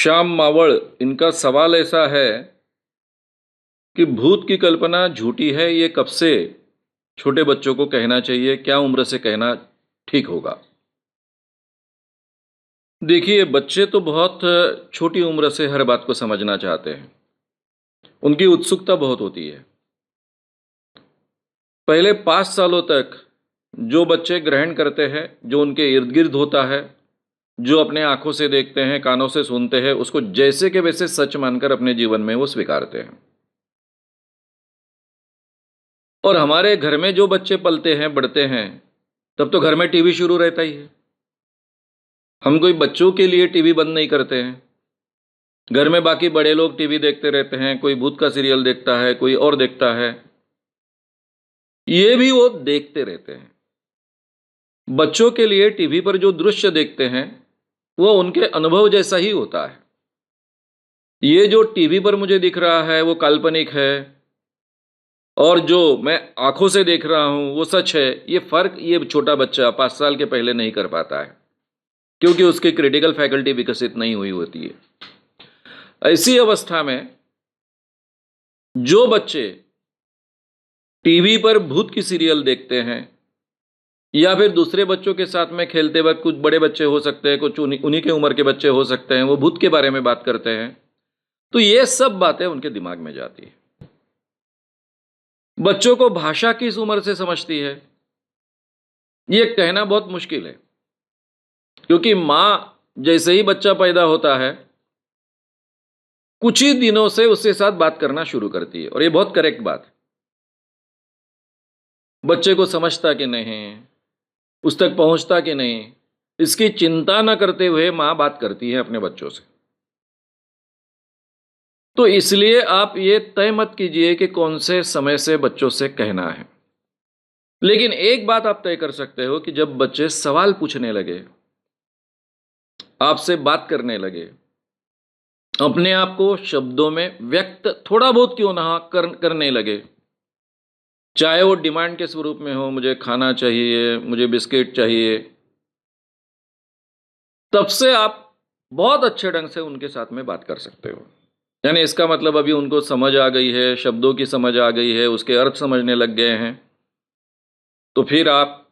श्याम मावड़, इनका सवाल ऐसा है कि भूत की कल्पना झूठी है, ये कब से छोटे बच्चों को कहना चाहिए? क्या उम्र से कहना ठीक होगा? देखिए, बच्चे तो बहुत छोटी उम्र से हर बात को समझना चाहते हैं। उनकी उत्सुकता बहुत होती है। पहले 5 सालों तक जो बच्चे ग्रहण करते हैं, जो उनके इर्द-गिर्द होता है, जो अपने आँखों से देखते हैं, कानों से सुनते हैं, उसको जैसे के वैसे सच मानकर अपने जीवन में वो स्वीकारते हैं। और हमारे घर में जो बच्चे पलते हैं, बढ़ते हैं, तब तो घर में टीवी शुरू रहता ही है। हम कोई बच्चों के लिए टीवी बंद नहीं करते हैं। घर में बाकी बड़े लोग टीवी देखते रहते हैं, कोई भूत का सीरियल देखता है, कोई और देखता है। ये भी वो देखते रहते हैं। बच्चों के लिए टीवी पर जो दृश्य देखते हैं, वो उनके अनुभव जैसा ही होता है। ये जो टीवी पर मुझे दिख रहा है, वो काल्पनिक है और जो मैं आँखों से देख रहा हूँ, वो सच है। ये फ़र्क ये छोटा बच्चा 5 साल के पहले नहीं कर पाता है, क्योंकि उसकी क्रिटिकल फैकल्टी विकसित नहीं हुई होती है। ऐसी अवस्था में जो बच्चे टीवी पर भूत की सीरियल देखते हैं या फिर दूसरे बच्चों के साथ में खेलते वक़्त, कुछ बड़े बच्चे हो सकते हैं, कुछ उन्हीं के उम्र के बच्चे हो सकते हैं, वो भूत के बारे में बात करते हैं, तो ये सब बातें उनके दिमाग में जाती है। बच्चों को भाषा किस उम्र से समझती है, ये कहना बहुत मुश्किल है, क्योंकि माँ जैसे ही बच्चा पैदा होता है, कुछ ही दिनों से उसके साथ बात करना शुरू करती है, और ये बहुत करेक्ट बात है। बच्चे को समझता कि नहीं, उस तक पहुंचता कि नहीं, इसकी चिंता न करते हुए माँ बात करती है अपने बच्चों से। तो इसलिए आप ये तय मत कीजिए कि कौन से समय से बच्चों से कहना है। लेकिन एक बात आप तय कर सकते हो कि जब बच्चे सवाल पूछने लगे, आपसे बात करने लगे, अपने आप को शब्दों में व्यक्त थोड़ा बहुत क्यों ना करने लगे, चाहे वो डिमांड के स्वरूप में हो, मुझे खाना चाहिए, मुझे बिस्किट चाहिए, तब से आप बहुत अच्छे ढंग से उनके साथ में बात कर सकते हो। यानी इसका मतलब अभी उनको समझ आ गई है, शब्दों की समझ आ गई है, उसके अर्थ समझने लग गए हैं। तो फिर आप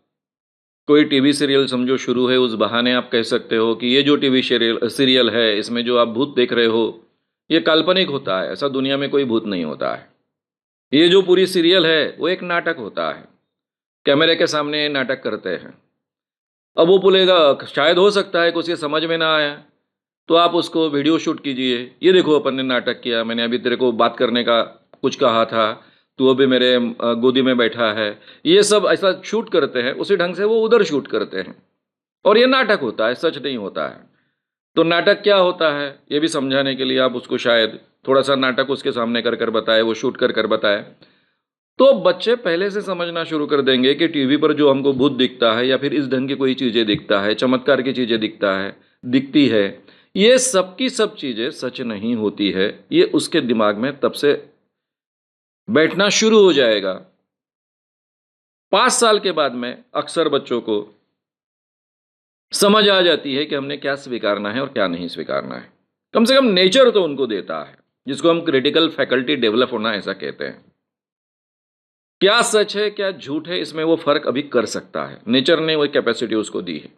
कोई टीवी सीरियल समझो शुरू है, उस बहाने आप कह सकते हो कि ये जो टीवी सीरियल है, इसमें जो आप भूत देख रहे हो, ये काल्पनिक होता है, ऐसा दुनिया में कोई भूत नहीं होता है। ये जो पूरी सीरियल है, वो एक नाटक होता है, कैमरे के सामने नाटक करते हैं। अब वो बोलेगा, शायद हो सकता है कि उसे समझ में ना आया, तो आप उसको वीडियो शूट कीजिए। ये देखो, अपन ने नाटक किया, मैंने अभी तेरे को बात करने का कुछ कहा था, तू अभी मेरे गोदी में बैठा है। ये सब ऐसा शूट करते हैं, उसी ढंग से वो उधर शूट करते हैं, और ये नाटक होता है, सच नहीं होता है। तो नाटक क्या होता है, ये भी समझाने के लिए आप उसको शायद थोड़ा सा नाटक उसके सामने कर कर बताए, वो शूट कर कर बताए, तो बच्चे पहले से समझना शुरू कर देंगे कि टीवी पर जो हमको भूत दिखता है या फिर इस ढंग की कोई चीज़ें दिखता है, चमत्कार की चीज़ें दिखती है, ये सब की सब चीज़ें सच नहीं होती है। ये उसके दिमाग में तब से बैठना शुरू हो जाएगा। 5 साल के बाद में अक्सर बच्चों को समझ आ जाती है कि हमने क्या स्वीकारना है और क्या नहीं स्वीकारना है। कम से कम नेचर तो उनको देता है, जिसको हम क्रिटिकल फैकल्टी डेवलप होना ऐसा कहते हैं। क्या सच है, क्या झूठ है, इसमें वो फर्क अभी कर सकता है। नेचर ने वो कैपेसिटी उसको दी है।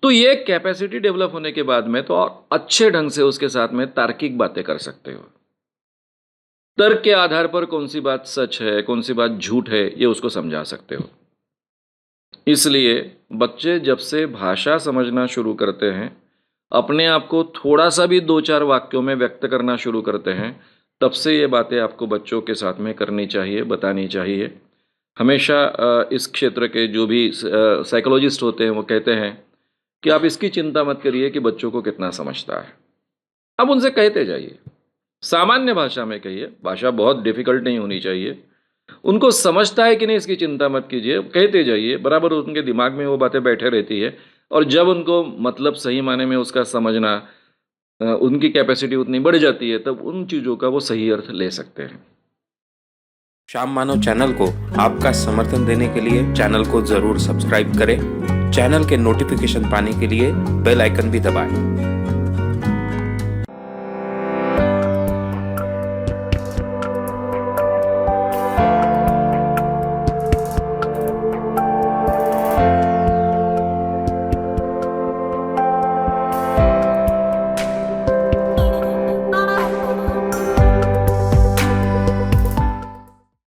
तो ये कैपेसिटी डेवलप होने के बाद में तो और अच्छे ढंग से उसके साथ में तार्किक बातें कर सकते हो। तर्क के आधार पर कौन सी बात सच है, कौन सी बात झूठ है, ये उसको समझा सकते हो। इसलिए बच्चे जब से भाषा समझना शुरू करते हैं, अपने आप को थोड़ा सा भी 2-4 वाक्यों में व्यक्त करना शुरू करते हैं, तब से ये बातें आपको बच्चों के साथ में करनी चाहिए, बतानी चाहिए। हमेशा इस क्षेत्र के जो भी साइकोलॉजिस्ट होते हैं, वो कहते हैं कि आप इसकी चिंता मत करिए कि बच्चों को कितना समझता है। आप उनसे कहते जाइए, सामान्य भाषा में कहिए, भाषा बहुत डिफ़िकल्ट नहीं होनी चाहिए। उनको समझता है कि नहीं, इसकी चिंता मत कीजिए, कहते जाइए, बराबर उनके दिमाग में वो बातें बैठे रहती है, और जब उनको मतलब सही माने में उसका समझना, उनकी कैपेसिटी उतनी बढ़ जाती है, तब उन चीज़ों का वो सही अर्थ ले सकते हैं। श्याम मानव चैनल को आपका समर्थन देने के लिए चैनल को जरूर सब्सक्राइब करें। चैनल के नोटिफिकेशन पाने के लिए बेल आइकन भी दबाएं।